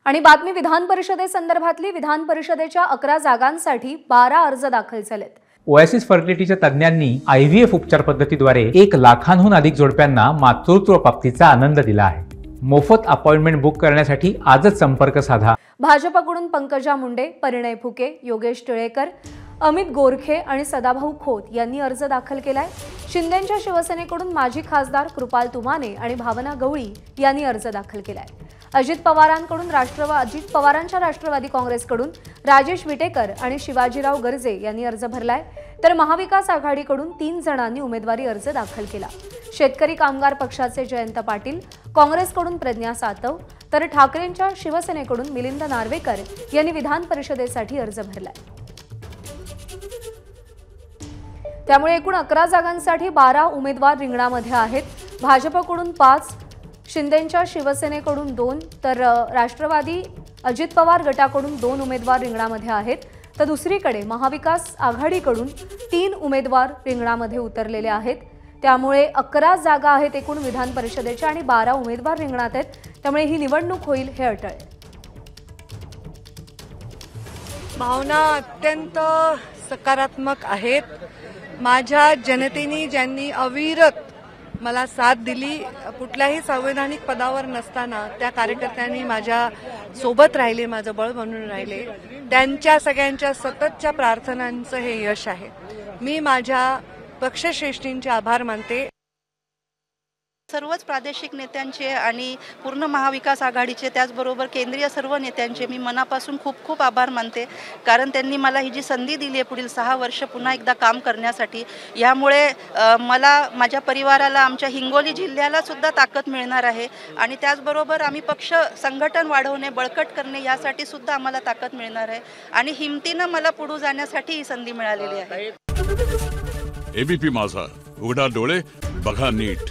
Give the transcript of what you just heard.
आणि बातमी विधान परिषदेसंदर्भातली विधान परिषदेच्या 11 जागांसाठी 12 अर्ज दाखल झालेत। ओएसिस फर्टिलिटीच्या तज्ञांनी आयव्हीएफ उपचार पद्धतीद्वारे 1 लाखांहून अधिक जोडप्यांना मातृत्व प्राप्तीचा आनंद दिला आहे। मोफत अपॉइंटमेंट बुक करण्यासाठी आजच संपर्क साधा। भाजपकडून पंकजा मुंडे, परिणय फुके, योगेश टिळेकर, अमित गोरखे आणि सदाभाऊ खोत यांनी अर्ज दाखल केलाय। शिंदेंच्या शिवसेनेकडून माजी खासदार कृपाल तुमाने आणि भावना गवळी यांनी अर्ज दाखल केलाय। अजित पवारांच्या राष्ट्रवादी काँग्रेसकडून राजेश विटेकर आणि शिवाजीराव गर्जे यांनी अर्ज भरलाय, तर महाविकास आघाडीकडून 3 जणांनी उमेदवारी अर्ज दाखल केला। शेतकरी कामगार पक्षाचे जयंत पाटील, काँग्रेसकडून प्रज्ञा सातव, तर ठाकरेंच्या शिवसेनेकडून मिलिंद नार्वेकर यांनी विधान परिषदेसाठी अर्ज भरलाय। त्यामुळे एकूण 11 जागांसाठी 12 उमेदवार रिंगणामध्ये आहेत। भाजपकडून 5, शिंदेंच्या शिवसेनेकडून 2, तर राष्ट्रवादी अजित पवार गटाकडून 2 उमेदवार रिंगणामध्ये आहेत, तर दुसरीकडे महाविकास आघाडीकडून 3 उमेदवार रिंगणामध्ये उतरलेले आहेत। त्यामुळे 11 जागा आहेत एकूण विधान परिषदेच्या आणि 12 उमेदवार रिंगणात आहेत, त्यामुळे ही निवडणूक होईल हे अटळ आहे। भावना अत्यंत सकारात्मक आहेत। माझ्या जनतेने ज्यांनी अविरत मला साथ दिली, कुठल्याही संवैधानिक पदावर नसताना त्या कार्यकर्त्यांनी माझ्या सोबत राहिले, माझं बळ बनून राहिले, त्यांच्या सगळ्यांच्या सततच्या प्रार्थनांचं हे यश आहे। मी माझ्या पक्षश्रेष्ठींचे आभार मानते। सर्वच प्रादेशिक नेत्यांचे आणि पूर्ण महाविकास आघाडीचे, त्याचबरोबर केंद्रीय सर्व नेत्यांचे मी मनापासून खूप खूप आभार मानते, कारण त्यांनी मला ही जी संधी दिली आहे पुढील 6 वर्ष पुन्हा एकदा काम करण्यासाठी। यामुळे मला, माझ्या परिवाराला, आमच्या हिंगोली जिल्ह्याला सुद्धा ताकद मिळणार आहे आणि त्याचबरोबर आम्ही पक्ष संघटन वाढवणे, बळकट करणे यासाठी सुद्धा आम्हाला ताकद मिळणार आहे आणि हिमतीनं मला पुढे जाण्यासाठी ही संधी मिळालेली आहे। एबीपी माझा, उघडा डोळे बघा नीट।